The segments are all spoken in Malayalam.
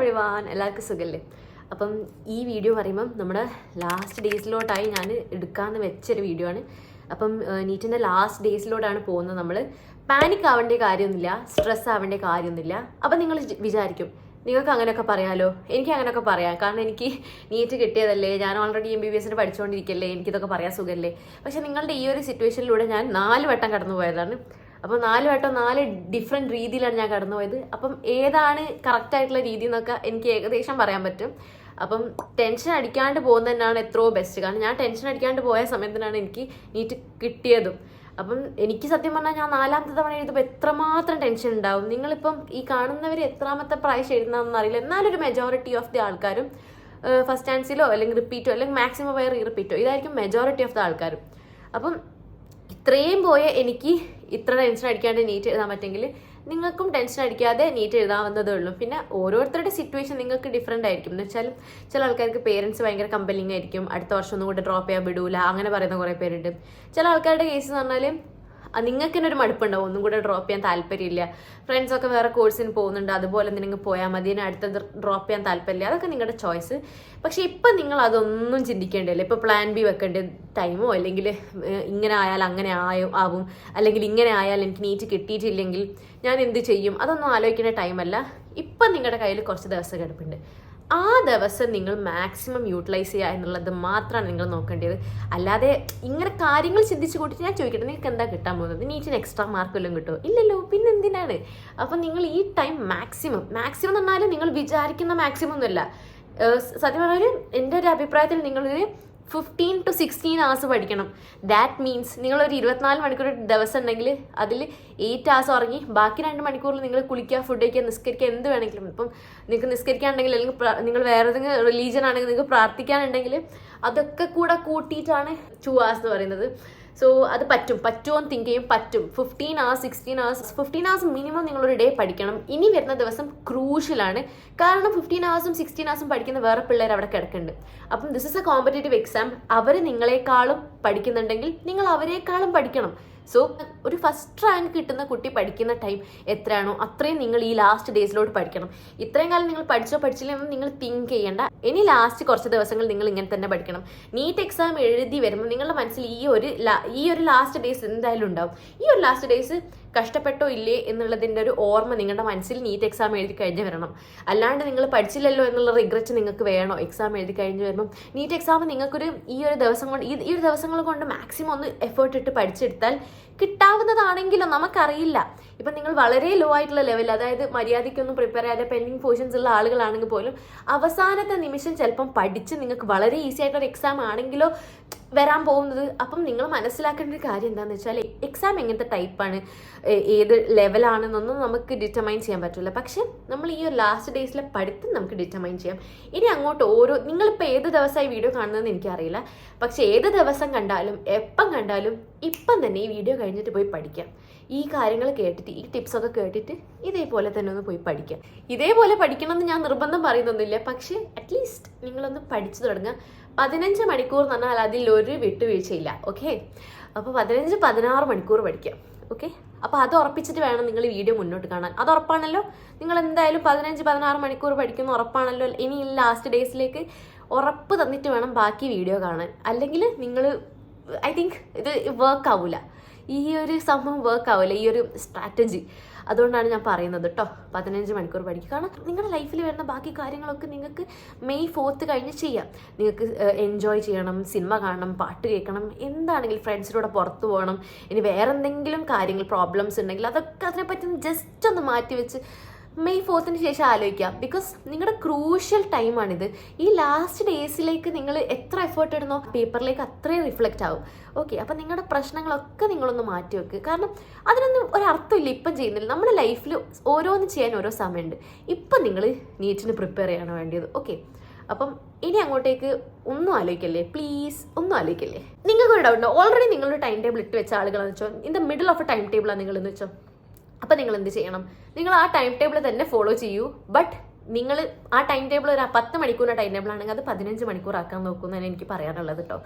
എവരിവൺ, എല്ലാവർക്കും സുഖല്ലേ? അപ്പം ഈ വീഡിയോ പറയുമ്പം നമ്മുടെ ലാസ്റ്റ് ഡേയ്സിലോട്ടായി ഞാൻ എടുക്കാമെന്ന് വെച്ചൊരു വീഡിയോ ആണ്. അപ്പം നീറ്റിൻ്റെ ലാസ്റ്റ് ഡേയ്സിലോട്ടാണ് പോകുന്നത്. നമ്മൾ പാനിക് ആവേണ്ട കാര്യമൊന്നുമില്ല, സ്ട്രെസ് ആവേണ്ട കാര്യമൊന്നുമില്ല. അപ്പം നിങ്ങൾ വിചാരിക്കും നിങ്ങൾക്ക് അങ്ങനെയൊക്കെ പറയാമല്ലോ, എനിക്ക് അങ്ങനെയൊക്കെ പറയാം, കാരണം എനിക്ക് നീറ്റ് കിട്ടിയതല്ലേ, ഞാൻ ഓൾറെഡി MBBS പഠിച്ചുകൊണ്ടിരിക്കല്ലേ, എനിക്കിതൊക്കെ പറയാൻ സുഖമല്ലേ. പക്ഷെ നിങ്ങളുടെ ഈ ഒരു സിറ്റുവേഷനിലൂടെ ഞാൻ 4 വട്ടം കടന്നു പോയതാണ്. അപ്പോൾ 4 വട്ടം 4 ഡിഫറെൻറ്റ് രീതിയിലാണ് ഞാൻ കടന്നു പോയത്. അപ്പം ഏതാണ് കറക്റ്റായിട്ടുള്ള രീതി എന്നൊക്കെ എനിക്ക് ഏകദേശം പറയാൻ പറ്റും. അപ്പം ടെൻഷൻ അടിക്കാണ്ട് പോകുന്നത് തന്നെയാണ് എത്രയോ ബെസ്റ്റ്. കാരണം ഞാൻ ടെൻഷൻ അടിക്കാണ്ട് പോയ സമയത്തിനാണ് എനിക്ക് നീറ്റ് കിട്ടിയതും. അപ്പം എനിക്ക് സത്യം പറഞ്ഞാൽ ഞാൻ 4ാമത്തെ തവണ എഴുതുമ്പോൾ എത്രമാത്രം ടെൻഷൻ ഉണ്ടാവും. നിങ്ങളിപ്പം ഈ കാണുന്നവർ എത്രാമത്തെ പ്രാവശ്യം എഴുതുന്നതെന്ന് അറിയില്ല, എന്നാലൊരു മെജോറിറ്റി ഓഫ് ദി ആൾക്കാരും ഫസ്റ്റ് ചാൻസിലോ അല്ലെങ്കിൽ റിപ്പീറ്റോ അല്ലെങ്കിൽ മാക്സിമം വയർ റിപ്പീറ്റോ ഇതായിരിക്കും മെജോറിറ്റി ഓഫ് ദി ആൾക്കാരും. അപ്പം ഇത്രയും പോയ എനിക്ക് ഇത്ര ടെൻഷൻ അടിക്കാണ്ട് നീറ്റ് എഴുതാൻ പറ്റുമെങ്കിൽ നിങ്ങൾക്കും ടെൻഷൻ അടിക്കാതെ നീറ്റ് എഴുതാവുന്നതേ ഉള്ളൂ. പിന്നെ ഓരോരുത്തരുടെ സിറ്റുവേഷൻ നിങ്ങൾക്ക് ഡിഫറെൻ്റ് ആയിരിക്കും. എന്ന് വെച്ചാൽ ചില ആൾക്കാർക്ക് പേരൻസ് ഭയങ്കര കമ്പലിങ് ആയിരിക്കും, അടുത്ത വർഷം ഒന്നും കൂടെ ഡ്രോപ്പ് ചെയ്യാൻ വിടൂല, അങ്ങനെ പറയുന്ന കുറേ പേരുണ്ട്. ചില ആൾക്കാരുടെ കേസ് എന്ന് പറഞ്ഞാൽ നിങ്ങൾക്ക് തന്നെ ഒരു മടുപ്പുണ്ടാവും, ഒന്നും കൂടെ ഡ്രോപ്പ് ചെയ്യാൻ താല്പര്യമില്ല, ഫ്രണ്ട്സൊക്കെ വേറെ കോഴ്സിന് പോകുന്നുണ്ട്, അതുപോലെ എന്തെങ്കിലും പോയാൽ മതി, അതിന് അടുത്തത് ഡ്രോപ്പ് ചെയ്യാൻ താല്പര്യമില്ല. അതൊക്കെ നിങ്ങളുടെ ചോയ്സ്. പക്ഷേ ഇപ്പം നിങ്ങൾ അതൊന്നും ചിന്തിക്കേണ്ടതില്ല. ഇപ്പോൾ പ്ലാൻ ബി വെക്കേണ്ട ടൈമോ അല്ലെങ്കിൽ ഇങ്ങനെ ആയാൽ അങ്ങനെ ആവും, അല്ലെങ്കിൽ ഇങ്ങനെ ആയാൽ എനിക്ക് നീറ്റ് കിട്ടിയിട്ടില്ലെങ്കിൽ ഞാൻ എന്ത് ചെയ്യും, അതൊന്നും ആലോചിക്കേണ്ട ടൈമല്ല. ഇപ്പം നിങ്ങളുടെ കയ്യിൽ കുറച്ച് ദിവസം കിടപ്പുണ്ട്. ആ ദിവസം നിങ്ങൾ മാക്സിമം യൂട്ടിലൈസ് ചെയ്യുക എന്നുള്ളത് മാത്രമാണ് നിങ്ങൾ നോക്കേണ്ടത്. അല്ലാതെ ഇങ്ങനെ കാര്യങ്ങൾ ചിന്തിച്ച് കൂട്ടിയിട്ട് ഞാൻ ചോദിക്കട്ടെ, നിങ്ങൾക്ക് എന്താ കിട്ടാൻ പോകുന്നത്? നീറ്റിന് എക്സ്ട്രാ മാർക്ക് വല്ലതും കിട്ടുമോ? ഇല്ലല്ലോ, പിന്നെ എന്തിനാണ്? അപ്പം നിങ്ങൾ ഈ ടൈം മാക്സിമം എന്ന് പറഞ്ഞാൽ നിങ്ങൾ വിചാരിക്കുന്ന മാക്സിമം ഒന്നുമല്ല. സത്യം പറഞ്ഞാൽ എൻ്റെ ഒരു അഭിപ്രായത്തിൽ നിങ്ങളൊരു 15 to 16 hours പഠിക്കണം. ദാറ്റ് മീൻസ് നിങ്ങളൊരു 24 മണിക്കൂർ ദിവസം ഉണ്ടെങ്കിൽ അതിൽ 8 hours ഉറങ്ങി ബാക്കി 2 മണിക്കൂറിൽ നിങ്ങൾ കുളിക്കുക, ഫുഡ് കഴിക്കുക, നിസ്കരിക്കുക, എന്ത് വേണമെങ്കിലും. ഇപ്പം നിങ്ങൾക്ക് നിസ്കരിക്കാനുണ്ടെങ്കിൽ അല്ലെങ്കിൽ നിങ്ങൾ വേറെ ഏതെങ്കിലും റിലീജിയൻ ആണെങ്കിൽ നിങ്ങൾക്ക് പ്രാർത്ഥിക്കാനുണ്ടെങ്കിൽ അതൊക്കെ കൂടെ കൂട്ടിയിട്ടാണ് 2 hours എന്ന് പറയുന്നത്. സോ അത് പറ്റുമോ എന്ന് തിങ്ക് ചെയ്യും. പറ്റും. 15 hours 16 hours 15 hours മിനിമം നിങ്ങളൊരു ഡേ പഠിക്കണം. ഇനി വരുന്ന ദിവസം ക്രൂഷ്യലാണ്. കാരണം 15 hours 16 hours പഠിക്കുന്ന വേറെ പിള്ളേർ അവിടെ കിടക്കുന്നുണ്ട്. അപ്പം this is a competitive exam. അവർ നിങ്ങളെക്കാളും പഠിക്കുന്നുണ്ടെങ്കിൽ നിങ്ങൾ അവരെക്കാളും പഠിക്കണം. സോ ഒരു ഫസ്റ്റ് റാങ്ക് കിട്ടുന്ന കുട്ടി പഠിക്കുന്ന ടൈം എത്രയാണോ അത്രയും നിങ്ങൾ ഈ ലാസ്റ്റ് ഡേയ്സിലോട്ട് പഠിക്കണം. ഇത്രയും കാലം നിങ്ങൾ പഠിച്ചില്ലെന്ന് നിങ്ങൾ തിങ്ക് ചെയ്യേണ്ട. ഇനി ലാസ്റ്റ് കുറച്ച് ദിവസങ്ങൾ നിങ്ങൾ ഇങ്ങനെ തന്നെ പഠിക്കണം. നീറ്റ് എക്സാം എഴുതി വരുമ്പോൾ നിങ്ങളുടെ മനസ്സിൽ ഈ ഒരു ലാസ്റ്റ് ഡേയ്സ് എന്തായാലും ഉണ്ടാവും. ഈ ഒരു ലാസ്റ്റ് ഡേയ്സ് കഷ്ടപ്പെട്ടോ ഇല്ലേ എന്നുള്ളതിൻ്റെ ഒരു ഓർമ്മ നിങ്ങളുടെ മനസ്സിൽ നീറ്റ് എക്സാം എഴുതി കഴിഞ്ഞ് വരണം. അല്ലാണ്ട് നിങ്ങൾ പഠിച്ചില്ലല്ലോ എന്നുള്ള റിഗ്രറ്റ് നിങ്ങൾക്ക് വേണോ എക്സാം എഴുതി കഴിഞ്ഞ് വരുമ്പം? നീറ്റ് എക്സാം നിങ്ങൾക്കൊരു ഈ ഒരു ദിവസങ്ങൾ കൊണ്ട് മാക്സിമം ഒന്ന് എഫേർട്ട് ഇട്ട് പഠിച്ചെടുത്താൽ കിട്ടാവുന്നതാണെങ്കിലോ നമുക്കറിയില്ല. ഇപ്പം നിങ്ങൾ വളരെ ലോ ആയിട്ടുള്ള ലെവൽ, അതായത് മര്യാദയ്ക്കൊന്നും പ്രിപ്പയർ ചെയ്യാതെ പെൻഡിങ് പോർഷൻസ് ഉള്ള ആളുകളാണെങ്കിൽ പോലും അവസാനത്തെ നിമിഷം ചിലപ്പം പഠിച്ച് നിങ്ങൾക്ക് വളരെ ഈസി ആയിട്ടൊരു എക്സാം ആണെങ്കിലോ വരാൻ പോകുന്നത്. അപ്പം നിങ്ങൾ മനസ്സിലാക്കേണ്ട ഒരു കാര്യം എന്താണെന്ന് വെച്ചാൽ എക്സാം എങ്ങനത്തെ ടൈപ്പാണ്, ഏത് ലെവലാണെന്നൊന്നും നമുക്ക് ഡിറ്റർമൈൻ ചെയ്യാൻ പറ്റില്ല. പക്ഷെ നമ്മൾ ഈ ഒരു ലാസ്റ്റ് ഡേയ്സിലെ പഠിത്തം നമുക്ക് ഡിറ്റർമൈൻ ചെയ്യാം. ഇനി അങ്ങോട്ട് നിങ്ങളിപ്പോൾ ഏത് ദിവസമായി വീഡിയോ കാണുന്നതെന്ന് എനിക്കറിയില്ല. പക്ഷെ ഏത് ദിവസം കണ്ടാലും എപ്പം കണ്ടാലും ഇപ്പം തന്നെ ഈ വീഡിയോ കഴിഞ്ഞിട്ട് പോയി പഠിക്കാം. ഈ കാര്യങ്ങൾ കേട്ടിട്ട് ഈ ടിപ്സൊക്കെ കേട്ടിട്ട് ഇതേപോലെ തന്നെ ഒന്ന് പോയി പഠിക്കാം. ഇതേപോലെ പഠിക്കണമെന്ന് ഞാൻ നിർബന്ധം പറയുന്നൊന്നുമില്ല, പക്ഷേ അറ്റ്ലീസ്റ്റ് നിങ്ങളൊന്ന് പഠിച്ചു തുടങ്ങുക. 15 മണിക്കൂർ എന്ന് പറഞ്ഞാൽ അതിലൊരു വിട്ടുവീഴ്ചയില്ല. ഓക്കെ, അപ്പോൾ 15-16 മണിക്കൂർ പഠിക്കാം. ഓക്കെ, അപ്പോൾ അത് ഉറപ്പിച്ചിട്ട് വേണം നിങ്ങൾ ഈ വീഡിയോ മുന്നോട്ട് കാണാൻ. അത് ഉറപ്പാണല്ലോ, നിങ്ങൾ എന്തായാലും 15-16 മണിക്കൂർ പഠിക്കുന്ന ഉറപ്പാണല്ലോ. ഇനി ലാസ്റ്റ് ഡേയ്സിലേക്ക് ഉറപ്പ് തന്നിട്ട് വേണം ബാക്കി വീഡിയോ കാണാൻ. അല്ലെങ്കിൽ നിങ്ങൾ ഐ തിങ്ക് ഇത് വർക്ക് ആവില്ല, ഈ ഒരു സംഭവം വർക്ക് ആവില്ല, ഈ ഒരു സ്ട്രാറ്റജി. അതുകൊണ്ടാണ് ഞാൻ പറയുന്നത് കേട്ടോ, 15 മണിക്കൂർ പഠിക്കുക. കാരണം നിങ്ങളുടെ ലൈഫിൽ വരുന്ന ബാക്കി കാര്യങ്ങളൊക്കെ നിങ്ങൾക്ക് May 4th കഴിഞ്ഞ് ചെയ്യാം. നിങ്ങൾക്ക് എൻജോയ് ചെയ്യണം, സിനിമ കാണണം, പാട്ട് കേൾക്കണം, എന്താണെങ്കിലും ഫ്രണ്ട്സിലൂടെ പുറത്ത് പോകണം. ഇനി വേറെ എന്തെങ്കിലും കാര്യങ്ങൾ പ്രോബ്ലംസ് ഉണ്ടെങ്കിൽ അതൊക്കെ അതിനെപ്പറ്റി ജസ്റ്റ് ഒന്ന് മാറ്റി വെച്ച് May 4th ശേഷം ആലോചിക്കാം. ബിക്കോസ് നിങ്ങളുടെ ക്രൂഷ്യൽ ടൈമാണിത്. ഈ ലാസ്റ്റ് ഡേയ്സിലേക്ക് നിങ്ങൾ എത്ര എഫേർട്ട് ഇടുന്നോ പേപ്പറിലേക്ക് അത്രയും റിഫ്ലക്റ്റ് ആവും. ഓക്കെ, അപ്പം നിങ്ങളുടെ പ്രശ്നങ്ങളൊക്കെ നിങ്ങളൊന്ന് മാറ്റി വെക്കുക. കാരണം അതിനൊന്നും ഒരർത്ഥമില്ല ഇപ്പം ചെയ്യുന്നില്ല. നമ്മുടെ ലൈഫിൽ ഓരോന്ന് ചെയ്യാൻ ഓരോ സമയമുണ്ട്. ഇപ്പം നിങ്ങൾ നീറ്റിന് പ്രിപ്പയർ ചെയ്യണം വേണ്ടിയത്. ഓക്കെ, അപ്പം ഇനി അങ്ങോട്ടേക്ക് ഒന്നും ആലോചിക്കല്ലേ, പ്ലീസ് ഒന്നും ആലോചിക്കല്ലേ. നിങ്ങൾക്കൊരു ഡൗട്ട് ഉണ്ടോ? ഓൾറെഡി നിങ്ങളൊരു ടൈം ടേബിൾ ഇട്ട് വെച്ച ആളുകളാണെന്ന് വെച്ചോ, in the middle of a time ടേബിളാണ് നിങ്ങളെന്ന് വെച്ചോ. അപ്പം നിങ്ങൾ എന്ത് ചെയ്യണം? നിങ്ങൾ ആ ടൈം ടേബിൾ തന്നെ ഫോളോ ചെയ്യൂ. ബട്ട് നിങ്ങൾ ആ ടൈം ടേബിൾ ഒരു 10 മണിക്കൂറിൻ്റെ ടൈം ടേബിൾ ആണെങ്കിൽ അത് 15 മണിക്കൂർ ആക്കാൻ നോക്കുന്നതാണ് എനിക്ക് പറയാനുള്ളത് കേട്ടോ.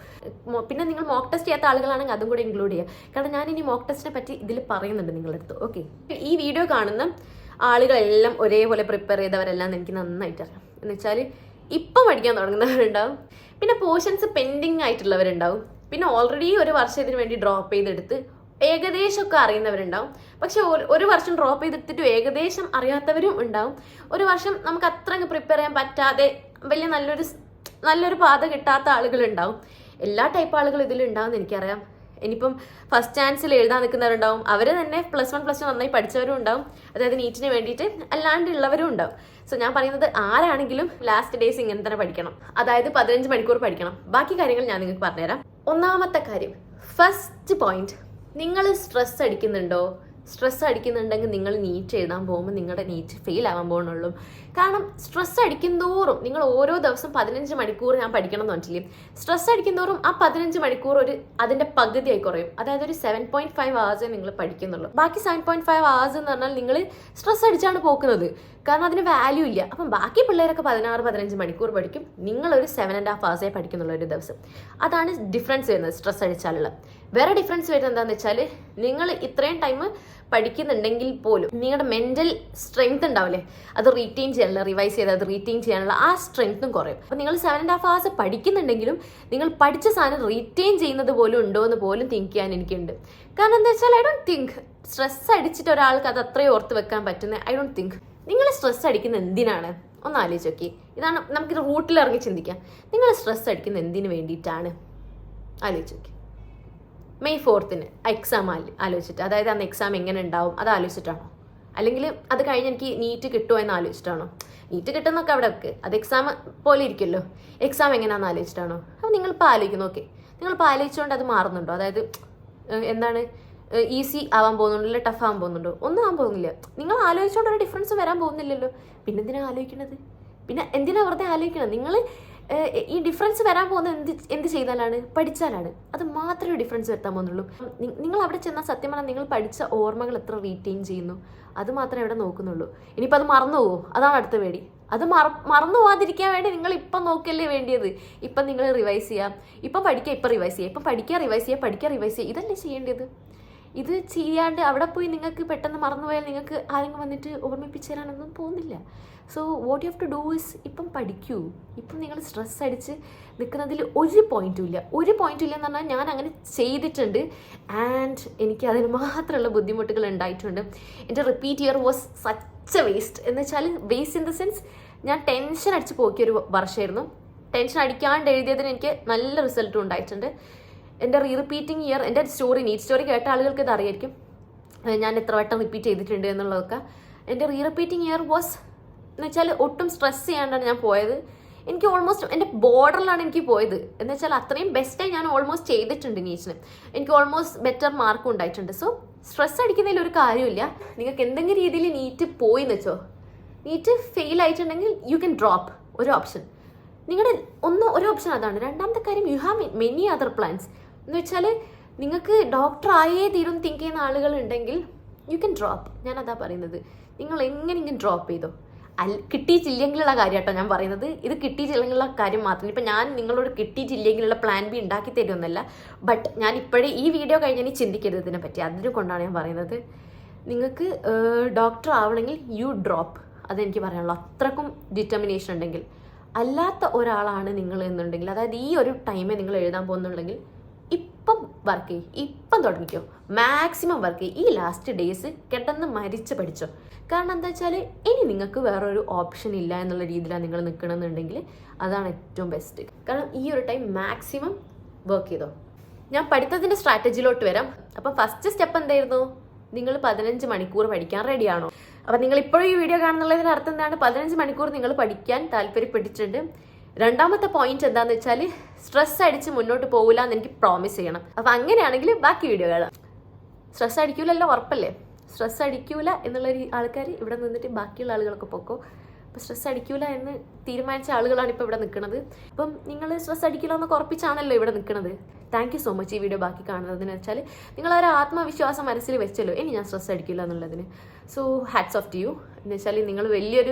പിന്നെ നിങ്ങൾ മോക്ക് ടെസ്റ്റ് ചെയ്യാത്ത ആളുകളാണെങ്കിൽ അതും കൂടെ ഇൻക്ലൂഡ് ചെയ്യുക. കാരണം ഞാൻ ഇനി മോക്ക് ടെസ്റ്റിനെ പറ്റി ഇതിൽ പറയുന്നുണ്ട് നിങ്ങളുടെ അടുത്ത്. ഓക്കെ, ഈ വീഡിയോ കാണുന്ന ആളുകളെല്ലാം ഒരേപോലെ പ്രിപ്പയർ ചെയ്തവരെല്ലാം എനിക്ക് നന്നായിട്ട് അറിയാം. എന്ന് വെച്ചാൽ ഇപ്പം പഠിക്കാൻ തുടങ്ങുന്നവരുണ്ടാവും, പിന്നെ പോർഷൻസ് പെൻഡിങ് ആയിട്ടുള്ളവരുണ്ടാവും, പിന്നെ ഓൾറെഡി ഒരു വർഷം ഇതിനു വേണ്ടി ഡ്രോപ്പ് ചെയ്തെടുത്ത് ഏകദേശമൊക്കെ അറിയുന്നവരുണ്ടാവും. പക്ഷെ ഒരു വർഷം ഡ്രോപ്പ് ചെയ്തെടുത്തിട്ട് ഏകദേശം അറിയാത്തവരും ഉണ്ടാവും. ഒരു വർഷം നമുക്ക് അത്ര പ്രിപ്പയർ ചെയ്യാൻ പറ്റാതെ വലിയ നല്ലൊരു പാത കിട്ടാത്ത ആളുകളുണ്ടാവും. എല്ലാ ടൈപ്പ് ആളുകൾ ഇതിലുണ്ടാവും എനിക്കറിയാം. ഇനിയിപ്പം ഫസ്റ്റ് ചാൻസിൽ എഴുതാൻ നിൽക്കുന്നവരുണ്ടാവും, അവർ തന്നെ +1 +2 നന്നായി പഠിച്ചവരും ഉണ്ടാവും, അതായത് നീറ്റിന് വേണ്ടിയിട്ട് അല്ലാണ്ടുള്ളവരും ഉണ്ടാവും. സോ ഞാൻ പറയുന്നത് ആരാണെങ്കിലും ലാസ്റ്റ് ഡേയ്സ് ഇങ്ങനെ തന്നെ പഠിക്കണം, അതായത് 15 മണിക്കൂർ പഠിക്കണം. ബാക്കി കാര്യങ്ങൾ ഞാൻ നിങ്ങൾക്ക് പറഞ്ഞുതരാം. ഒന്നാമത്തെ കാര്യം, ഫസ്റ്റ് പോയിന്റ്, നിങ്ങൾ സ്ട്രെസ് അടിക്കുന്നുണ്ടോ? സ്ട്രെസ് അടിക്കുന്നുണ്ടെങ്കിൽ നിങ്ങൾ നീറ്റ് എഴുതാൻ പോകുമ്പോൾ നിങ്ങളുടെ നീറ്റ് ഫെയിൽ ആവാൻ പോകുന്നുള്ളൂ. കാരണം സ്ട്രെസ് അടിക്കുന്തോറും നിങ്ങൾ ഓരോ ദിവസം 15 മണിക്കൂർ ഞാൻ പഠിക്കണം എന്ന് പറഞ്ഞില്ലേ, സ്ട്രെസ് അടിക്കുന്തോറും ആ 15 മണിക്കൂർ അതിന്റെ പകുതിയായി കുറയും. അതായത് ഒരു 7.5 hours നിങ്ങൾ പഠിക്കുന്നുള്ളൂ. ബാക്കി 7.5 hours എന്ന് പറഞ്ഞാൽ നിങ്ങൾ സ്ട്രെസ് അടിച്ചാണ് പോക്കുന്നത്, കാരണം അതിന് വാല്യൂ ഇല്ല. അപ്പം ബാക്കി പിള്ളേരൊക്കെ 16-15 മണിക്കൂർ പഠിക്കും, നിങ്ങളൊരു 7.5 hours പഠിക്കുന്നുള്ളൂ ഒരു ദിവസം. അതാണ് ഡിഫറൻസ് വരുന്നത് സ്ട്രെസ് അടിച്ചാലുള്ള. വേറെ ഡിഫറൻസ് വരുന്നത് എന്താണെന്ന് വെച്ചാൽ, നിങ്ങൾ ഇത്രയും ടൈം പഠിക്കുന്നുണ്ടെങ്കിൽ പോലും നിങ്ങളുടെ മെന്റൽ സ്ട്രെങ്ത് ഉണ്ടാവില്ലേ, അത് റീറ്റെയിൻ ചെയ്യാനുള്ള, റിവൈസ് ചെയ്ത് അത് റീറ്റെയിൻ ചെയ്യാനുള്ള ആ സ്ട്രെങ്ത്തും കുറയും. അപ്പം നിങ്ങൾ 7.5 hours പഠിക്കുന്നുണ്ടെങ്കിലും നിങ്ങൾ പഠിച്ച സാധനം റീറ്റെയിൻ ചെയ്യുന്നത് പോലും ഉണ്ടോ എന്ന് പോലും തിങ്ക് ചെയ്യാൻ എനിക്കുണ്ട്. കാരണം എന്താ വെച്ചാൽ ഐ ഡോണ്ട് തിങ്ക് സ്ട്രെസ് അടിച്ചിട്ട് ഒരാൾക്ക് അത് അത്രയും ഓർത്ത് വെക്കാൻ പറ്റുന്നത്. I don't think. നിങ്ങൾ സ്ട്രെസ് അടിക്കുന്നത് എന്തിനാണ് ഒന്ന് ആലോചിച്ച് നോക്കി. ഇതാണ് നമുക്ക് റൂട്ടിൽ ഇറങ്ങി ചിന്തിക്കാം. നിങ്ങൾ സ്ട്രെസ് അടിക്കുന്നത് എന്തിനു വേണ്ടിയിട്ടാണ് ആലോചിച്ച് നോക്കി. May 4th എക്സാം ആലോചിച്ചിട്ട്, അതായത് അന്ന് എക്സാം എങ്ങനെ ഉണ്ടാവും അത് ആലോചിച്ചിട്ടാണോ? അല്ലെങ്കിൽ അത് കഴിഞ്ഞ് എനിക്ക് നീറ്റ് കിട്ടുമോ എന്ന് ആലോചിച്ചിട്ടാണോ? നീറ്റ് കിട്ടുന്നൊക്കെ അവിടെ വെക്ക്, അത് എക്സാം പോലെ ഇരിക്കുമല്ലോ. എക്സാം എങ്ങനെയാണെന്ന് ആലോചിച്ചിട്ടാണോ? അപ്പോൾ നിങ്ങളിപ്പോൾ ആലോചിക്കുന്നു, ഓക്കെ, നിങ്ങളിപ്പോൾ ആലോചിച്ചുകൊണ്ട് അത് മാറുന്നുണ്ടോ? അതായത് എന്താണ്, ഈസി ആവാൻ പോകുന്നുണ്ടോ, അല്ലെ ടഫ് ആവാൻ പോകുന്നുണ്ടോ? ഒന്നും ആവാൻ പോകുന്നില്ല. നിങ്ങൾ ആലോചിച്ചുകൊണ്ട് ഒരു ഡിഫറൻസ് വരാൻ പോകുന്നില്ലല്ലോ. പിന്നെ എന്തിനാ ആലോചിക്കണത്? പിന്നെ എന്തിനാ വെറുതെ ആലോചിക്കണം? നിങ്ങൾ ഈ ഡിഫറൻസ് വരാൻ പോകുന്നത് എന്ത് ചെയ്താലാണ്? പഠിച്ചാലാണ്. അത് മാത്രമേ ഡിഫറൻസ് വരുത്താൻ പോകുന്നുള്ളൂ. നിങ്ങൾ അവിടെ ചെന്നാൽ സത്യം പറഞ്ഞാൽ നിങ്ങൾ പഠിച്ച ഓർമ്മകൾ എത്ര റീറ്റെയിൻ ചെയ്യുന്നു അത് മാത്രമേ ഇവിടെ നോക്കുന്നുള്ളൂ. ഇനിയിപ്പോൾ അത് മറന്നു പോകുമോ? അതാണ് അടുത്ത പേടി. അത് മറന്നു പോകാതിരിക്കാൻ വേണ്ടി നിങ്ങൾ ഇപ്പം നോക്കിയല്ലേ വേണ്ടിയത്. ഇപ്പം നിങ്ങൾ റിവൈസ് ചെയ്യാം, ഇപ്പം പഠിക്കുക, ഇപ്പം റിവൈസ് ചെയ്യുക, ഇപ്പം പഠിക്കുക റിവൈസ് ചെയ്യുക, പഠിക്കുക റിവൈസ് ചെയ്യുക, ഇതല്ലേ ചെയ്യേണ്ടത്. ഇത് ചെയ്യാണ്ട് അവിടെ പോയി നിങ്ങൾക്ക് പെട്ടെന്ന് മറന്നുപോയാൽ നിങ്ങൾക്ക് ആരെങ്കിലും വന്നിട്ട് ഓർമ്മിപ്പിച്ചു തരാനൊന്നും പോകുന്നില്ല. So what you have to do is, ഇപ്പം പഠിക്കൂ. ഇപ്പം നിങ്ങൾ സ്ട്രെസ് അടിച്ച് നിൽക്കുന്നതിൽ ഒരു പോയിന്റും ഇല്ല എന്ന് പറഞ്ഞാൽ ഞാൻ അങ്ങനെ ചെയ്തിട്ടുണ്ട്. ആൻഡ് എനിക്ക് അതിന് മാത്രമുള്ള ബുദ്ധിമുട്ടുകൾ ഉണ്ടായിട്ടുണ്ട്. എൻ്റെ repeat year was such A waste. എന്ന് വെച്ചാൽ വേസ്റ്റ് ഇൻ ദ സെൻസ്, ഞാൻ ടെൻഷൻ അടിച്ച് പോക്കിയൊരു വർഷമായിരുന്നു. ടെൻഷൻ അടിക്കാണ്ട് എഴുതിയതിന് എനിക്ക് നല്ല റിസൾട്ടും ഉണ്ടായിട്ടുണ്ട്. എൻ്റെ റിപ്പീറ്റിംഗ് ഇയർ, എൻ്റെ നീറ്റ് സ്റ്റോറി കേട്ട ആളുകൾക്ക് ഇത് അറിയായിരിക്കും ഞാൻ എത്ര വട്ടം റിപ്പീറ്റ് ചെയ്തിട്ടുണ്ട് എന്നുള്ളതൊക്കെ. എൻ്റെ റിപ്പീറ്റിംഗ് ഇയർ വാസ് എന്ന് വെച്ചാൽ ഒട്ടും സ്ട്രെസ് ചെയ്യാണ്ടാണ് ഞാൻ പോയത്. എനിക്ക് ഓൾമോസ്റ്റ് എൻ്റെ ബോർഡറിലാണ് എനിക്ക് പോയത്. എന്ന് വെച്ചാൽ അത്രയും ബെസ്റ്റായി ഞാൻ ഓൾമോസ്റ്റ് ചെയ്തിട്ടുണ്ട് നീറ്റിന്. എനിക്ക് ഓൾമോസ്റ്റ് ബെറ്റർ മാർക്കും ഉണ്ടായിട്ടുണ്ട്. സോ സ്ട്രെസ് അടിക്കുന്നതിൽ ഒരു കാര്യമില്ല. നിങ്ങൾക്ക് എന്തെങ്കിലും രീതിയിൽ നീറ്റ് പോയി എന്ന് വെച്ചോ, നീറ്റ് ഫെയിൽ ആയിട്ടുണ്ടെങ്കിൽ യു ക്യാൻ ഡ്രോപ്പ്, ഒരു ഓപ്ഷൻ. നിങ്ങളുടെ ഒരു ഓപ്ഷൻ അതാണ്. രണ്ടാമത്തെ കാര്യം, you have many other plans. എന്ന് വെച്ചാൽ നിങ്ങൾക്ക് ഡോക്ടർ ആയേ തീരും തിങ്ക് ചെയ്യുന്ന ആളുകളുണ്ടെങ്കിൽ യു ക്യാൻ ഡ്രോപ്പ്. ഞാൻ അതാ പറയുന്നത്. നിങ്ങൾ എങ്ങനെയെങ്കിലും ഡ്രോപ്പ് ചെയ്തോ. കിട്ടിയിട്ടില്ലെങ്കിലുള്ള കാര്യം കേട്ടോ ഞാൻ പറയുന്നത്. ഇത് കിട്ടിയിട്ടില്ലെങ്കിലുള്ള കാര്യം മാത്രം. ഇപ്പം ഞാൻ നിങ്ങളോട് കിട്ടിയിട്ടില്ലെങ്കിലുള്ള പ്ലാൻ ബി ഉണ്ടാക്കി തരുമെന്നല്ല. ബട്ട് ഞാൻ ഇപ്പോഴേ ഈ വീഡിയോ കഴിഞ്ഞാൽ ചിന്തിക്കരുത് ഇതിനെ പറ്റി. അതിനെ കൊണ്ടാണ് ഞാൻ പറയുന്നത്. നിങ്ങൾക്ക് ഡോക്ടർ ആവണമെങ്കിൽ യു ഡ്രോപ്പ്. അതെനിക്ക് പറയാനുള്ളൂ. അത്രക്കും ഡിറ്റർമിനേഷൻ ഉണ്ടെങ്കിൽ. അല്ലാത്ത ഒരാളാണ് നിങ്ങൾ എന്നുണ്ടെങ്കിൽ, അതായത് ഈ ഒരു ടൈമേ നിങ്ങൾ എഴുതാൻ പോകുന്നുണ്ടെങ്കിൽ ഇപ്പം വർക്ക് ചെയ്യും, ഇപ്പം തുടങ്ങിക്കോ, മാക്സിമം വർക്ക് ചെയ്യും. ഈ ലാസ്റ്റ് ഡേയ്സ് കിടന്ന് മരിച്ച് പഠിച്ചോ. കാരണം എന്താ വെച്ചാൽ ഇനി നിങ്ങൾക്ക് വേറൊരു ഓപ്ഷൻ ഇല്ല എന്നുള്ള രീതിയിലാണ് നിങ്ങൾ നിൽക്കണമെന്നുണ്ടെങ്കിൽ അതാണ് ഏറ്റവും ബെസ്റ്റ്. കാരണം ഈ ഒരു ടൈം മാക്സിമം വർക്ക് ചെയ്തോ. ഞാൻ പഠിത്തത്തിൻ്റെ സ്ട്രാറ്റജിയിലോട്ട് വരാം. അപ്പം ഫസ്റ്റ് സ്റ്റെപ്പ് എന്തായിരുന്നു? നിങ്ങൾ 15 മണിക്കൂർ പഠിക്കാൻ റെഡിയാണോ? അപ്പം നിങ്ങൾ ഇപ്പോഴും ഈ വീഡിയോ കാണുന്നുള്ളതിന് അർത്ഥം എന്താണ്? 15 മണിക്കൂർ നിങ്ങൾ പഠിക്കാൻ താല്പര്യപ്പെട്ടിട്ടുണ്ട്. രണ്ടാമത്തെ പോയിന്റ് എന്താണെന്ന് വെച്ചാൽ, സ്ട്രെസ് അടിച്ച് മുന്നോട്ട് പോകില്ല എന്ന് എനിക്ക് പ്രോമിസ് ചെയ്യണം. അപ്പം അങ്ങനെയാണെങ്കിൽ ബാക്കി വീഡിയോ കാണാം. സ്ട്രെസ് അടിക്കൂലല്ലോ, ഉറപ്പല്ലേ? സ്ട്രെസ് അടിക്കൂല എന്നുള്ള ആൾക്കാർ ഇവിടെ നിന്നിട്ട് ബാക്കിയുള്ള ആളുകളൊക്കെ പൊക്കോ. അപ്പോൾ സ്ട്രെസ് അടിക്കൂല എന്ന് തീരുമാനിച്ച ആളുകളാണ് ഇപ്പോൾ ഇവിടെ നിൽക്കുന്നത്. അപ്പം നിങ്ങൾ സ്ട്രെസ് അടിക്കില്ല എന്നൊക്കെ ഉറപ്പിച്ചാണല്ലോ ഇവിടെ നിൽക്കുന്നത്. താങ്ക് യു സോ മച്ച് ഈ വീഡിയോ ബാക്കി കാണുന്നതെന്ന് വെച്ചാൽ നിങ്ങളൊരു ആത്മവിശ്വാസം മനസ്സിൽ വെച്ചല്ലോ ഇനി ഞാൻ സ്ട്രെസ് അടിക്കില്ല എന്നുള്ളതിന്. So hats off to you. എന്ന് വെച്ചാൽ നിങ്ങൾ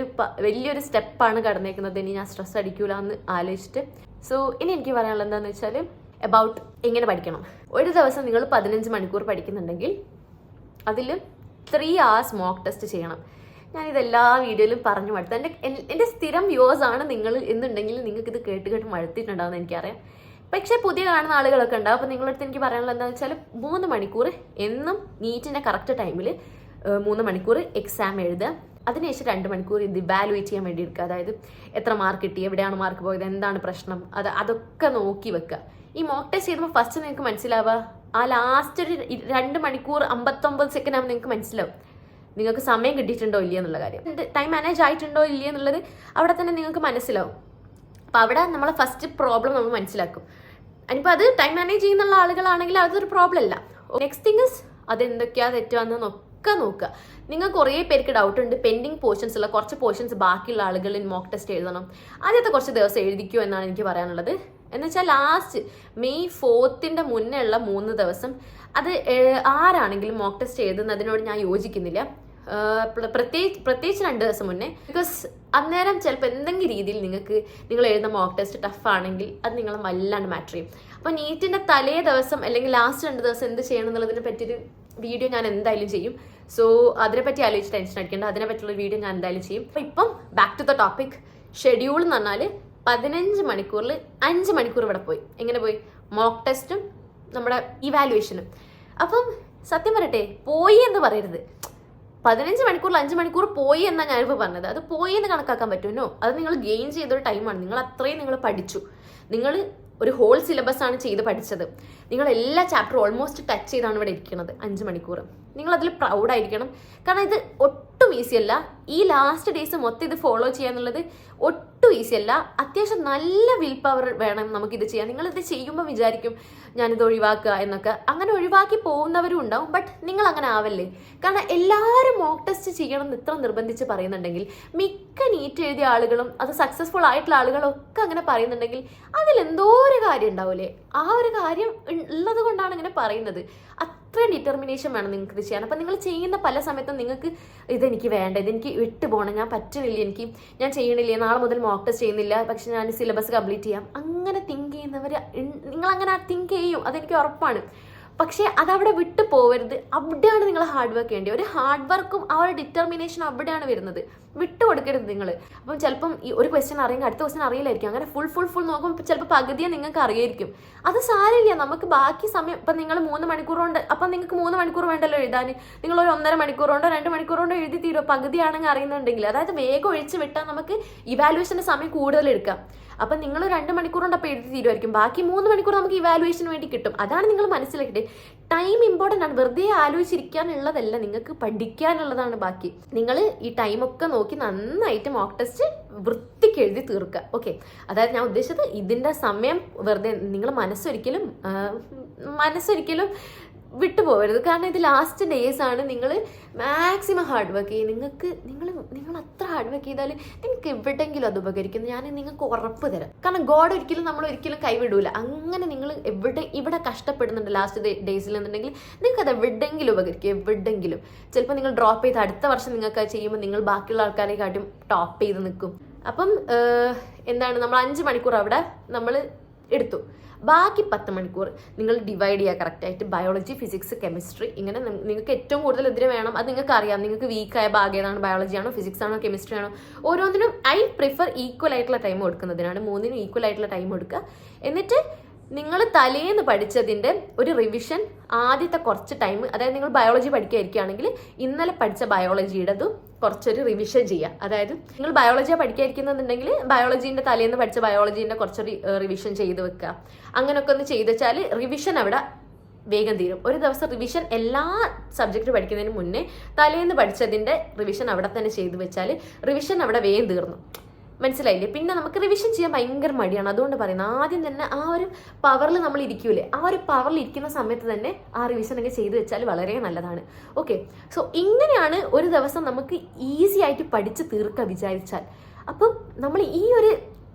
വലിയൊരു സ്റ്റെപ്പാണ് കടന്നേക്കുന്നത്. ഇനി ഞാൻ സ്ട്രെസ് അടിക്കൂല എന്ന് ആലോചിച്ചിട്ട്. സോ ഇനി എനിക്ക് പറയാനുള്ളത് എന്താണെന്ന് വെച്ചാൽ അബൌട്ട് എങ്ങനെ പഠിക്കണം. ഒരു ദിവസം നിങ്ങൾ 15 മണിക്കൂർ പഠിക്കുന്നുണ്ടെങ്കിൽ അതിൽ 3 hours മോക്ക് ടെസ്റ്റ് ചെയ്യണം. ഞാനിത് എല്ലാ വീഡിയോയിലും പറഞ്ഞു മടുത്തു. എൻ്റെ സ്ഥിരം വ്യൂവേഴ്സാണ് നിങ്ങൾ എന്നുണ്ടെങ്കിൽ നിങ്ങൾക്ക് ഇത് കേട്ട് കേട്ട് മടുത്തിട്ടുണ്ടാവുമെന്ന് എനിക്കറിയാം. പക്ഷേ പുതിയ കാണുന്ന ആളുകളൊക്കെ ഉണ്ടാവും. അപ്പോൾ നിങ്ങളടുത്ത് എനിക്ക് പറയാനുള്ളത് എന്താണെന്ന് വെച്ചാൽ 3 മണിക്കൂർ എന്നും നീറ്റിൻ്റെ കറക്റ്റ് ടൈമിൽ 3 മണിക്കൂർ എക്സാം എഴുതുക. അതിനുശേഷം 2 മണിക്കൂർ ഇത് ഇവാലുവേറ്റ് ചെയ്യാൻ വേണ്ടി എടുക്കുക. അതായത് എത്ര മാർക്ക് കിട്ടി, എവിടെയാണ് മാർക്ക് പോയത്, എന്താണ് പ്രശ്നം, അതൊക്കെ നോക്കി വെക്കുക. ഈ മോക്ക് ടെസ്റ്റ് ചെയ്യുമ്പോൾ ഫസ്റ്റ് നിങ്ങൾക്ക് മനസ്സിലാവുക ആ ലാസ്റ്റ് ഒരു 2 മണിക്കൂർ 59 സെക്കൻഡ് ആകുമ്പോൾ നിങ്ങൾക്ക് മനസ്സിലാവും നിങ്ങൾക്ക് സമയം കിട്ടിയിട്ടുണ്ടോ ഇല്ല എന്നുള്ള കാര്യം, ടൈം മാനേജ് ആയിട്ടുണ്ടോ ഇല്ല എന്നുള്ളത് അവിടെ തന്നെ നിങ്ങൾക്ക് മനസ്സിലാവും. അപ്പോൾ അവിടെ നമ്മളെ ഫസ്റ്റ് പ്രോബ്ലം നമ്മൾ മനസ്സിലാക്കും. അതിനിപ്പോൾ അത് ടൈം മാനേജ് ചെയ്യുന്നുള്ള ആളുകളാണെങ്കിൽ അതൊരു പ്രോബ്ലം അല്ല. നെക്സ്റ്റ് തിങ് ഇസ് അതെന്തൊക്കെയാണ് തെറ്റുവന്ന് ഒക്കെ നോക്കുക. നിങ്ങൾ കുറേ പേർക്ക് ഡൗട്ട് ഉണ്ട്, പെൻഡിങ് പോർഷൻസ് ഉള്ള കുറച്ച് പോർഷൻസ് ബാക്കിയുള്ള ആളുകളിൽ മോക്ക് ടെസ്റ്റ് എഴുതണം. ആദ്യത്തെ കുറച്ച് ദിവസം എഴുതിക്കോ എന്നാണ് എനിക്ക് പറയാനുള്ളത്. എന്നുവെച്ചാൽ ലാസ്റ്റ് May 4th മുന്നേ ഉള്ള 3 ദിവസം അത് ആരാണെങ്കിലും മോക്ക് ടെസ്റ്റ് എഴുതുന്നതിനോട് ഞാൻ യോജിക്കുന്നില്ല. പ്രത്യേകിച്ച് 2 ദിവസം മുന്നേ. ബിക്കോസ് അന്നേരം ചിലപ്പോൾ എന്തെങ്കിലും രീതിയിൽ നിങ്ങൾ എഴുതുന്ന മോക്ക് ടെസ്റ്റ് ടഫ് ആണെങ്കിൽ അത് നിങ്ങളെ വല്ലാണ്ട് മാറ്റർ ചെയ്യും. അപ്പോൾ നീറ്റിൻ്റെ തലേ ദിവസം അല്ലെങ്കിൽ ലാസ്റ്റ് 2 ദിവസം എന്ത് ചെയ്യണം എന്നുള്ളതിനെ പറ്റിയൊരു വീഡിയോ ഞാൻ എന്തായാലും ചെയ്യും. സോ അതിനെപ്പറ്റി ആലോചിച്ച് ടെൻഷൻ അടിക്കേണ്ട, അതിനെ പറ്റിയുള്ള വീഡിയോ ഞാൻ എന്തായാലും ചെയ്യും. അപ്പോൾ ഇപ്പം back to the topic. Schedule എന്ന് പറഞ്ഞാൽ 15 മണിക്കൂറിൽ 5 മണിക്കൂർ ഇവിടെ പോയി. എങ്ങനെ പോയി? മോക്ക് ടെസ്റ്റും നമ്മുടെ ഇവാലുവേഷനും. അപ്പം സത്യം പറയട്ടെ, പോയി എന്ന് പറയരുത്. 15 മണിക്കൂറിൽ 5 മണിക്കൂർ പോയി എന്നാണ് ഞാനിപ്പോൾ പറഞ്ഞത്. അത് പോയി എന്ന് കണക്കാക്കാൻ പറ്റുമോ? അത് നിങ്ങൾ ഗെയിൻ ചെയ്തൊരു ടൈമാണ്. നിങ്ങൾ അത്രയും നിങ്ങൾ പഠിച്ചു. നിങ്ങൾ ഒരു ഹോൾ സിലബസ് ആണ് ചെയ്ത് പഠിച്ചത്. നിങ്ങൾ എല്ലാ ചാപ്റ്ററും ഓൾമോസ്റ്റ് ടച്ച് ചെയ്താണ് ഇവിടെ ഇരിക്കുന്നത് 5 മണിക്കൂർ. നിങ്ങളതിൽ പ്രൗഡായിരിക്കണം. കാരണം ഇത് ഒട്ടും ഈസി അല്ല. ഈ ലാസ്റ്റ് ഡേയ്സ് മൊത്തം ഇത് ഫോളോ ചെയ്യുക എന്നുള്ളത് ഒട്ടും ഈസി അല്ല. അത്യാവശ്യം നല്ല വിൽ പവർ വേണം നമുക്കിത് ചെയ്യാൻ. നിങ്ങളിത് ചെയ്യുമ്പോൾ വിചാരിക്കും ഞാനിത് ഒഴിവാക്കുക എന്നൊക്കെ. അങ്ങനെ ഒഴിവാക്കി പോകുന്നവരും ഉണ്ടാവും. ബട്ട് നിങ്ങൾ അങ്ങനെ ആവല്ലേ. കാരണം എല്ലാവരും മോക്ക് ടെസ്റ്റ് ചെയ്യണം എന്ന് ഇത്ര നിർബന്ധിച്ച് പറയുന്നുണ്ടെങ്കിൽ, മിക്ക നീറ്റ് എഴുതിയ ആളുകളും അത് സക്സസ്ഫുൾ ആയിട്ടുള്ള ആളുകളൊക്കെ അങ്ങനെ പറയുന്നുണ്ടെങ്കിൽ അതിലെന്തോ ഒരു കാര്യം ഉണ്ടാവില്ലേ. ആ ഒരു കാര്യം ഉള്ളത് കൊണ്ടാണ് ഇങ്ങനെ പറയുന്നത്. അത്രയും ഡിറ്റർമിനേഷൻ വേണം നിങ്ങൾക്ക് ഇത് ചെയ്യാൻ. അപ്പം നിങ്ങൾ ചെയ്യുന്ന പല സമയത്തും നിങ്ങൾക്ക് ഇതെനിക്ക് വേണ്ട, ഇതെനിക്ക് വിട്ടു പോകണം, ഞാൻ പറ്റുന്നില്ല, ഞാൻ ചെയ്യണില്ല, നാളെ മുതൽ മോക്ക് ടെസ്റ്റ് ചെയ്യുന്നില്ല, പക്ഷെ ഞാൻ സിലബസ് കംപ്ലീറ്റ് ചെയ്യാം, അങ്ങനെ തിങ്ക് ചെയ്യുന്നവർ നിങ്ങളങ്ങനെ തിങ്ക് ചെയ്യും, അതെനിക്ക് ഉറപ്പാണ്. പക്ഷേ അതവിടെ വിട്ടു പോകരുത്. അവിടെയാണ് നിങ്ങൾ ഹാർഡ് വർക്ക് ചെയ്യേണ്ടത്. ഒരു ഹാർഡ് വർക്കും ആ ഒരു ഡിറ്റർമിനേഷൻ അവിടെയാണ് വരുന്നത്. വിട്ടു കൊടുക്കരുത് നിങ്ങൾ. അപ്പം ചിലപ്പം ഈ ഒരു ക്വസ്റ്റ്യൻ അറിയെങ്കിൽ അടുത്ത ക്വസ്റ്റ്യൻ അറിയില്ലായിരിക്കും. അങ്ങനെ ഫുൾ നോക്കുമ്പോൾ ചിലപ്പോൾ പകുതിയെ നിങ്ങൾക്ക് അറിയായിരിക്കും. അത് സാരമില്ല. നമുക്ക് ബാക്കി സമയം ഇപ്പം നിങ്ങൾ 3 മണിക്കൂർ കൊണ്ട്, അപ്പം നിങ്ങൾക്ക് 3 മണിക്കൂർ വേണ്ടല്ലോ എഴുതാൻ. നിങ്ങളൊരു 1.5 മണിക്കൂർ കൊണ്ടോ 2 മണിക്കൂർ കൊണ്ടോ എഴുതി തീരുമോ? പകുതിയാണെങ്കിൽ അറിയുന്നുണ്ടെങ്കിൽ, അതായത് വേഗം ഒഴിച്ച് വിട്ടാൽ നമുക്ക് ഇവാലുവേഷൻ്റെ സമയം കൂടുതൽ എടുക്കാം. അപ്പം നിങ്ങൾ 2 മണിക്കൂർ കൊണ്ട് അപ്പോൾ എഴുതി തീരുമായിരിക്കും. ബാക്കി 3 മണിക്കൂർ നമുക്ക് ഇവാലുവേഷന് വേണ്ടി കിട്ടും. അതാണ് നിങ്ങൾ മനസ്സിലാക്കിയിട്ട്. ടൈം ഇമ്പോർട്ടൻ്റ് ആണ്. വെറുതെ ആലോചിച്ചിരിക്കാനുള്ളതല്ല, നിങ്ങൾക്ക് പഠിക്കാനുള്ളതാണ്. ബാക്കി നിങ്ങൾ ഈ ടൈമൊക്കെ നോക്കി നന്നായിട്ട് മോക്ക് ടെസ്റ്റ് വൃത്തിക്ക് എഴുതി തീർക്കുക. ഓക്കെ, അതായത് ഞാൻ ഉദ്ദേശിച്ചത് ഇതിൻ്റെ സമയം വെറുതെ നിങ്ങൾ മനസ്സൊരിക്കലും വിട്ടുപോകരുത്. കാരണം ഇത് ലാസ്റ്റ് ഡേയ്സ് ആണ്. നിങ്ങൾ മാക്സിമം ഹാർഡ് വർക്ക് ചെയ്യും. നിങ്ങൾ അത്ര ഹാർഡ് വർക്ക് ചെയ്താൽ നിങ്ങൾക്ക് എവിടെയെങ്കിലും അത് ഉപകരിക്കും. ഞാൻ നിങ്ങൾക്ക് ഉറപ്പ് തരാം. കാരണം ഗോഡ് നമ്മൾ ഒരിക്കലും കൈവിടൂല. അങ്ങനെ നിങ്ങൾ ഇവിടെ കഷ്ടപ്പെടുന്നുണ്ട് ലാസ്റ്റ് ഡേയ്സിൽ എന്നുണ്ടെങ്കിൽ നിങ്ങൾക്ക് അത് എവിടെയെങ്കിലും ഉപകരിക്കും. എവിടെയെങ്കിലും ചിലപ്പോൾ നിങ്ങൾ ഡ്രോപ്പ് ചെയ്ത് അടുത്ത വർഷം നിങ്ങൾക്ക് അത് ചെയ്യുമ്പോൾ നിങ്ങൾ ബാക്കിയുള്ള ആൾക്കാരെക്കാട്ടും ടോപ്പ് ചെയ്ത് നിൽക്കും. അപ്പം എന്താണ്, നമ്മൾ 5 മണിക്കൂർ അവിടെ നമ്മൾ എടുത്തു. ബാക്കി 10 മണിക്കൂർ നിങ്ങൾ ഡിവൈഡ് ചെയ്യുക കറക്റ്റായിട്ട്. ബയോളജി, ഫിസിക്സ്, കെമിസ്ട്രി, ഇങ്ങനെ നിങ്ങൾക്ക് ഏറ്റവും കൂടുതൽ ഇതിന് വേണം. അത് നിങ്ങൾക്ക് അറിയാം. നിങ്ങൾക്ക് വീക്കായ ഭാഗം ഏതാണ്? ബയോളജി ആണോ, ഫിസിക്സ് ആണോ, കെമിസ്ട്രി ആണോ? ഓരോന്നിനും ഐ പ്രിഫർ ഈക്വൽ ആയിട്ടുള്ള ടൈം കൊടുക്കുന്നതിനാണ്. 3നും ഈക്വൽ ആയിട്ടുള്ള ടൈം കൊടുക്കുക. എന്നിട്ട് നിങ്ങൾ തലേന്ന് പഠിച്ചതിൻ്റെ ഒരു റിവിഷൻ ആദ്യത്തെ കുറച്ച് ടൈം, അതായത് നിങ്ങൾ ബയോളജി പഠിക്കാതിരിക്കുകയാണെങ്കിൽ ഇന്നലെ പഠിച്ച ബയോളജിയുടേതും കുറച്ചൊരു റിവിഷൻ ചെയ്യുക. അതായത് നിങ്ങൾ ബയോളജിയാണ് പഠിക്കാതിരിക്കുന്നുണ്ടെങ്കിൽ ബയോളജീൻ്റെ തലേന്ന് പഠിച്ച ബയോളജീൻ്റെ കുറച്ചൊരു റിവിഷൻ ചെയ്ത് വെക്കുക. അങ്ങനെയൊക്കെ ഒന്ന് ചെയ്ത് വെച്ചാൽ റിവിഷൻ അവിടെ വേഗം തീരും. ഒരു ദിവസം റിവിഷൻ എല്ലാ സബ്ജക്റ്റ് പഠിക്കുന്നതിന് മുന്നേ തലേന്ന് പഠിച്ചതിൻ്റെ റിവിഷൻ അവിടെ തന്നെ ചെയ്ത് വെച്ചാൽ റിവിഷൻ അവിടെ വേഗം തീർന്നു. മനസ്സിലായില്ലേ? പിന്നെ നമുക്ക് റിവിഷൻ ചെയ്യാൻ ഭയങ്കര മടിയാണ്. അതുകൊണ്ട് പറയുന്നത് ആദ്യം തന്നെ ആ ഒരു പവറിൽ നമ്മൾ ഇരിക്കൂലേ, ആ ഒരു പവറിൽ ഇരിക്കുന്ന സമയത്ത് തന്നെ ആ റിവിഷൻ ഒക്കെ ചെയ്ത് വെച്ചാൽ വളരെ നല്ലതാണ്. ഓക്കെ, സോ ഇങ്ങനെയാണ് ഒരു ദിവസം നമുക്ക് ഈസി ആയിട്ട് പഠിച്ച് തീർക്കാൻ വിചാരിച്ചാൽ. അപ്പം നമ്മൾ ഈ ഒരു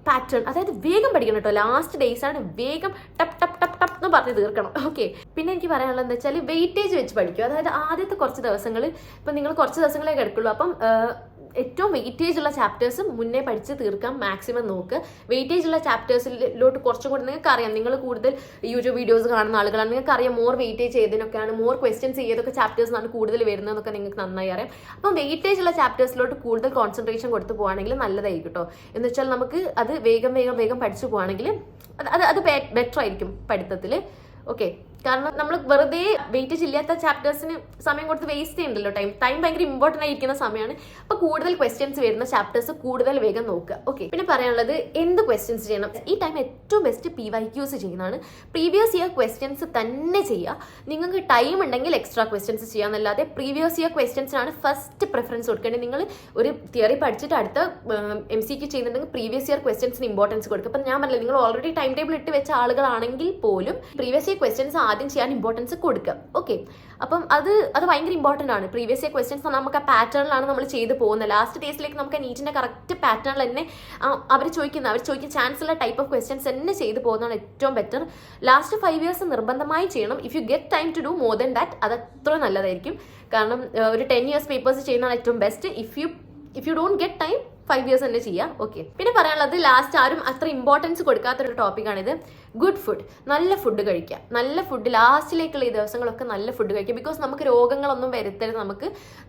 പാറ്റേൺ, അതായത് വേഗം പഠിക്കണം കേട്ടോ. ലാസ്റ്റ് ഡേയ്സ് ആണ്, വേഗം ടപ്പ് ടപ്പ് ടപ്പ് ടപ്പ് എന്ന് പറഞ്ഞ് തീർക്കണം. ഓക്കെ, പിന്നെ എനിക്ക് പറയാനുള്ളത് എന്താ വെച്ചാൽ വെയിറ്റേജ് വെച്ച് പഠിക്കും. അതായത് ആദ്യത്തെ കുറച്ച് ദിവസങ്ങൾ, ഇപ്പം നിങ്ങൾ കുറച്ച് ദിവസങ്ങളെ കിടക്കുള്ളൂ. അപ്പം ഏറ്റവും വെയിറ്റേജ് ഉള്ള ചാപ്റ്റേഴ്സ് മുന്നേ പഠിച്ച് തീർക്കാൻ മാക്സിമം നോക്കുക. വെയിറ്റേജ് ഉള്ള ചാപ്റ്റേഴ്സിലോട്ട് കുറച്ചും കൂടി നിങ്ങൾക്ക് അറിയാം, നിങ്ങൾ കൂടുതൽ യൂട്യൂബ് വീഡിയോസ് കാണുന്ന ആളുകളാണ്, നിങ്ങൾക്ക് അറിയാം മോർ വെയിറ്റേജ് ഏതിനൊക്കെയാണ്, മോർ ക്വസ്റ്റ്യൻസ് ഏതൊക്കെ ചാപ്റ്റേഴ്സിനാണ് കൂടുതൽ വരുന്നതെന്നൊക്കെ നിങ്ങൾക്ക് നന്നായി അറിയാം. അപ്പം വെയിറ്റേജ് ഉള്ള ചാപ്റ്റേഴ്സിലോട്ട് കൂടുതൽ കോൺസെൻട്രേഷൻ കൊടുത്ത് പോവുകയാണെങ്കിൽ നല്ലതായിരിക്കും കേട്ടോ. എന്ന് വെച്ചാൽ നമുക്ക് അത് വേഗം പഠിച്ചു പോവുകയാണെങ്കിൽ അത് ബെറ്റർ ആയിരിക്കും പഠിത്തത്തിൽ. ഓക്കെ, കാരണം നമ്മൾ വെറുതെ വെയിറ്റേജ് ഇല്ലാത്ത ചാപ്റ്റേഴ്സിന് സമയം കൊടുത്ത് വേസ്റ്റ് ചെയ്യണ്ടല്ലോ. ടൈം ഭയങ്കര ഇമ്പോർട്ടൻ്റ് ആയിരിക്കുന്ന സമയമാണ്. അപ്പോൾ കൂടുതൽ ക്വസ്റ്റ്യൻസ് വരുന്ന ചാപ്റ്റേഴ്സ് കൂടുതൽ വേഗം നോക്കുക. ഓക്കെ, പിന്നെ പറയാനുള്ളത് എന്ത് ക്വസ്റ്റ്യൻസ് ചെയ്യണം. ഈ ടൈം ഏറ്റവും ബെസ്റ്റ് PYQs ചെയ്യുന്നതാണ്. പ്രീവിയസ് ഇയർ ക്വസ്റ്റ്യൻസ് തന്നെ ചെയ്യുക. നിങ്ങൾക്ക് ടൈം ഉണ്ടെങ്കിൽ എക്സ്ട്രാ ക്വസ്റ്റ്യൻസ് ചെയ്യാന്നല്ലാതെ പ്രീവിയസ് ഇയർ ക്വസ്റ്റ്യൻസിനാണ് ഫസ്റ്റ് പ്രിഫറൻസ് കൊടുക്കേണ്ടത്. നിങ്ങൾ ഒരു തിയറി പഠിച്ചിട്ട് അടുത്ത MCQ ചെയ്യുന്നുണ്ടെങ്കിൽ പ്രീവിയസ് ഇയർ ക്വസ്റ്റ്യൻസിന് ഇമ്പോർട്ടൻസ് കൊടുക്കുക. അപ്പം ഞാൻ പറഞ്ഞില്ല, നിങ്ങൾ ഓൾറെഡി ടൈം ടേബിൾ ഇട്ട് വെച്ച ആളുകളാണെങ്കിൽ പോലും പ്രീവിയസ് ഇയർ ക്വസ്റ്റ്യൻസ് ആദ്യം ചെയ്യാൻ ഇമ്പോർട്ടൻസ് കൊടുക്കുക. ഓക്കെ, അപ്പം അത് ഭയങ്കര ഇമ്പോർട്ടൻ്റ് ആണ്. പ്രീവിയസ് ഇയർ ക്വസ്റ്റ്യൻസ് നമുക്ക് ആ പാറ്റേണിലാണ് നമ്മൾ ചെയ്ത് പോകുന്നത്. ലാസ്റ്റ് ഡേയ്സിലേക്ക് നമുക്ക് നീറ്റിൻ്റെ കറക്റ്റ് പാറ്റേണിൽ തന്നെ അവർ ചോദിക്കുന്ന ചാൻസ് ഉള്ള ടൈപ്പ് ഓഫ് ക്വസ്റ്റ്യൻസ് തന്നെ ചെയ്ത് പോകുന്നതാണ് ഏറ്റവും ബെറ്റർ. ലാസ്റ്റ് 5 years നിർബന്ധമായി ചെയ്യണം. If you get time to do more than that, അത് അത്ര നല്ലതായിരിക്കും. കാരണം ഒരു 10 years പേപ്പേഴ്സ് ചെയ്യുന്നതാണ് ഏറ്റവും best. If you don't get time 5 years തന്നെ ചെയ്യാം. ഓക്കെ, പിന്നെ പറയാനുള്ളത് ലാസ്റ്റ് ആരും അത്ര ഇമ്പോർട്ടൻസ് കൊടുക്കാത്തൊരു ടോപ്പിക്കാണിത്. ഗുഡ് ഫുഡ്, നല്ല ഫുഡ് കഴിക്കുക. നല്ല ഫുഡ് ലാസ്റ്റിലേക്കുള്ള ഈ ദിവസങ്ങളൊക്കെ നല്ല ഫുഡ് കഴിക്കുക. ബിക്കോസ് നമുക്ക് രോഗങ്ങളൊന്നും വരുത്തരുത്.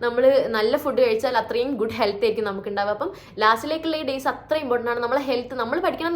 നമ്മൾ നല്ല ഫുഡ് കഴിച്ചാൽ അത്രയും ഗുഡ് ഹെൽത്ത് ആയിരിക്കും നമുക്ക് ഉണ്ടാവുക. അപ്പം ലാസ്റ്റിലേക്കുള്ള ഈ ഡേയ്സ് അത്ര ഇമ്പോർട്ടൻ്റ് ആണ്. നമ്മളെ ഹെൽത്ത്, നമ്മൾ പഠിക്കണം,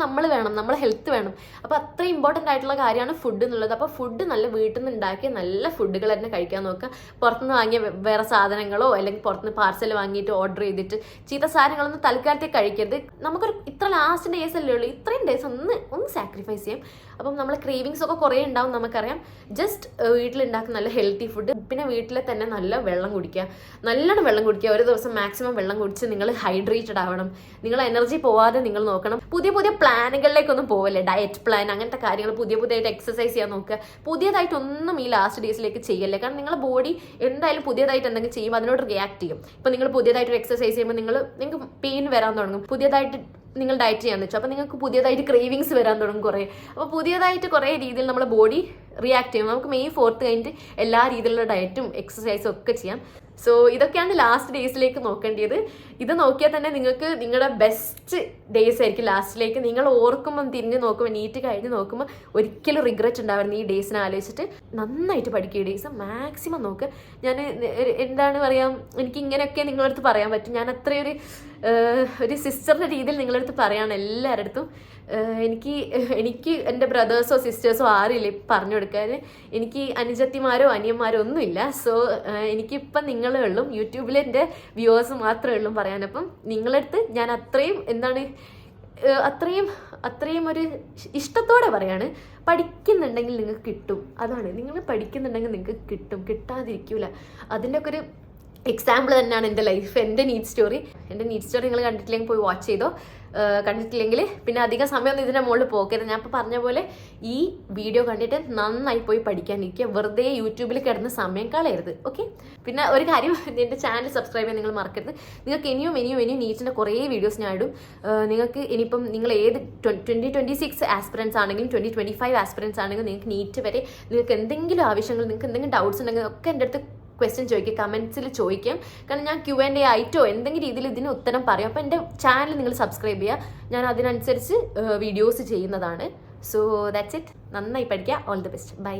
നമ്മളെ ഹെൽത്ത് വേണം. അപ്പോൾ അത്ര ഇമ്പോർട്ടൻ്റ് ആയിട്ടുള്ള കാര്യമാണ് ഫുഡ് എന്നുള്ളത്. അപ്പോൾ ഫുഡ് നല്ല വീട്ടിൽ നിന്ന് ഉണ്ടാക്കിയ നല്ല ഫുഡുകൾ തന്നെ കഴിക്കാൻ നോക്കുക. പുറത്തുനിന്ന് വാങ്ങിയ വേറെ സാധനങ്ങളോ അല്ലെങ്കിൽ പുറത്തുനിന്ന് പാർസൽ വാങ്ങിയിട്ട് ഓർഡർ ചെയ്തിട്ട് ചീത്ത സാധനങ്ങളൊന്നും തൽക്കാലത്തേക്ക് കഴിക്കരുത്. നമുക്കൊരു ഇത്ര ലാസ്റ്റ് ഡേയ്സ് അല്ലേ ഉള്ളൂ, ഇത്രയും ഡേയ്സ് ഒന്ന് സാക്രിഫൈസ് ചെയ്യാം. അപ്പം നമ്മളെ ക്രേവിങ്സ് ഒക്കെ കുറേ ഉണ്ടാവും, നമുക്കറിയാം. ജസ്റ്റ് വീട്ടിലുണ്ടാക്കുന്ന നല്ല ഹെൽത്തി ഫുഡ്, പിന്നെ വീട്ടിൽ തന്നെ നല്ല വെള്ളം കുടിക്കുക, നല്ലോണം വെള്ളം കുടിക്കുക. ഒരു ദിവസം മാക്സിമം വെള്ളം കുടിച്ച് നിങ്ങൾ ഹൈഡ്രേറ്റഡ് ആവണം. നിങ്ങൾ എനർജി പോവാതെ നിങ്ങൾ നോക്കണം. പുതിയ പ്ലാനുകളിലേക്കൊന്നും പോവല്ലേ, ഡയറ്റ് പ്ലാൻ അങ്ങനത്തെ കാര്യങ്ങൾ, പുതിയതായിട്ട് എക്സസൈസ് ചെയ്യാൻ നോക്കുക. പുതിയതായിട്ടൊന്നും ഈ ലാസ്റ്റ് ഡേയ്സിലേക്ക് ചെയ്യല്ലേ. കാരണം നിങ്ങളുടെ ബോഡി എന്തായാലും പുതിയതായിട്ട് എന്തെങ്കിലും ചെയ്യുമ്പോൾ അതിനോട് റിയാക്ട് ചെയ്യും. ഇപ്പം നിങ്ങൾ പുതിയതായിട്ടൊരു എക്സസൈസ് ചെയ്യുമ്പോൾ നിങ്ങൾക്ക് പെയിൻ വരാൻ തുടങ്ങും. പുതിയതായിട്ട് നിങ്ങൾ ഡയറ്റ് ചെയ്യാന്ന് വെച്ചു, അപ്പോൾ നിങ്ങൾക്ക് പുതിയതായിട്ട് ക്രേവിങ്സ് വരാൻ തുടങ്ങും കുറേ. അപ്പോൾ പുതിയതായിട്ട് കുറേ രീതിയിൽ നമ്മുടെ ബോഡി റിയാക്ട് ചെയ്യും. നമുക്ക് May 4th കഴിഞ്ഞിട്ട് എല്ലാ രീതിയിലുള്ള ഡയറ്റും എക്സസൈസും ഒക്കെ ചെയ്യാം. സോ ഇതൊക്കെയാണ് ലാസ്റ്റ് ഡേയ്സിലേക്ക് നോക്കേണ്ടത്. ഇത് നോക്കിയാൽ തന്നെ നിങ്ങൾക്ക് നിങ്ങളുടെ ബെസ്റ്റ് ഡേയ്സ് ആയിരിക്കും ലാസ്റ്റിലേക്ക്. നിങ്ങൾ ഓർക്കുമ്പം തിരിഞ്ഞ് നോക്കുമ്പോൾ, നീറ്റ് കഴിഞ്ഞ് നോക്കുമ്പോൾ ഒരിക്കലും റിഗ്രറ്റ് ഉണ്ടാവരുത്. ഈ ഡേയ്സിനെ ആലോചിച്ചിട്ട് നന്നായിട്ട് പഠിക്കുക. ഈ ഡേയ്സ് മാക്സിമം നോക്കുക. ഞാൻ എന്താണ് പറയുക, എനിക്ക് ഇങ്ങനെയൊക്കെ നിങ്ങളുടെ അടുത്ത് പറയാൻ പറ്റും. ഞാൻ അത്രയൊരു സിസ്റ്ററിൻ്റെ രീതിയിൽ നിങ്ങളുടെ അടുത്ത് പറയാണ് എല്ലാവരുടെ അടുത്തും. എനിക്ക് എൻ്റെ ബ്രദേഴ്സോ സിസ്റ്റേഴ്സോ ആരില്ല പറഞ്ഞു കൊടുക്കാൻ. എനിക്ക് അനുജത്തിമാരോ അനിയന്മാരോ ഒന്നുമില്ല. സോ എനിക്കിപ്പം നിങ്ങളേ ഉള്ളൂ, യൂട്യൂബിൽ എൻ്റെ വ്യൂവേഴ്സ് മാത്രമേ ഉള്ളൂ പറയാൻ. അപ്പം നിങ്ങളടുത്ത് ഞാൻ അത്രയും ഒരു ഇഷ്ടത്തോടെ പറയാണ്. പഠിക്കുന്നുണ്ടെങ്കിൽ നിങ്ങൾക്ക് കിട്ടും. അതാണ്, നിങ്ങൾ പഠിക്കുന്നുണ്ടെങ്കിൽ നിങ്ങൾക്ക് കിട്ടും, കിട്ടാതിരിക്കൂല. അതിൻ്റെ ഒക്കെ ഒരു എക്സാമ്പിൾ തന്നെയാണ് എൻ്റെ ലൈഫ്, എൻ്റെ നീറ്റ് സ്റ്റോറി. നിങ്ങൾ കണ്ടിട്ടില്ലെങ്കിൽ പോയി വാച്ച് ചെയ്തോ. കണ്ടിട്ടില്ലെങ്കിൽ പിന്നെ അധികം സമയമൊന്നും ഇതിൻ്റെ മുകളിൽ പോകരുത്. ഞാൻ ഇപ്പോൾ പറഞ്ഞ പോലെ ഈ വീഡിയോ കണ്ടിട്ട് നന്നായി പോയി പഠിക്കാനിരിക്കുക. വെറുതെ യൂട്യൂബിൽ കിടന്ന് സമയം കളയരുത്. ഓക്കെ, പിന്നെ ഒരു കാര്യം, എൻ്റെ ചാനൽ സബ്സ്ക്രൈബ് ചെയ്യാൻ നിങ്ങൾ മറക്കരുത്. നിങ്ങൾക്ക് ഇനിയും നീറ്റിൻ്റെ കുറേ വീഡിയോസ് ഞാൻ ഇടും. നിങ്ങൾക്ക് ഇനിയിപ്പം നിങ്ങൾ ഏത് 2026 ആസ്പിറൻസ് ആണെങ്കിലും 2025 ആസ്പിറൻസ് ആണെങ്കിലും നിങ്ങൾക്ക് നീറ്റ് വരെ നിങ്ങൾക്ക് എന്തെങ്കിലും ആവശ്യങ്ങൾ, നിങ്ങൾക്ക് എന്തെങ്കിലും ഡൗട്ട്സ് ഉണ്ടെങ്കിൽ ഒക്കെ എൻ്റെ അടുത്ത് ക്വസ്റ്റ്യൻ ചോദിക്കുക, കമൻസിൽ ചോദിക്കാം. കാരണം ഞാൻ Q&A ആയിട്ടോ എന്തെങ്കിലും രീതിയിൽ ഇതിന് ഉത്തരം പറയും. അപ്പോൾ എൻ്റെ ചാനൽ നിങ്ങൾ സബ്സ്ക്രൈബ് ചെയ്യുക, ഞാൻ അതിനനുസരിച്ച് വീഡിയോസ് ചെയ്യുന്നതാണ്. So that's it. നന്നായി പഠിക്കുക. All the best. ബൈ.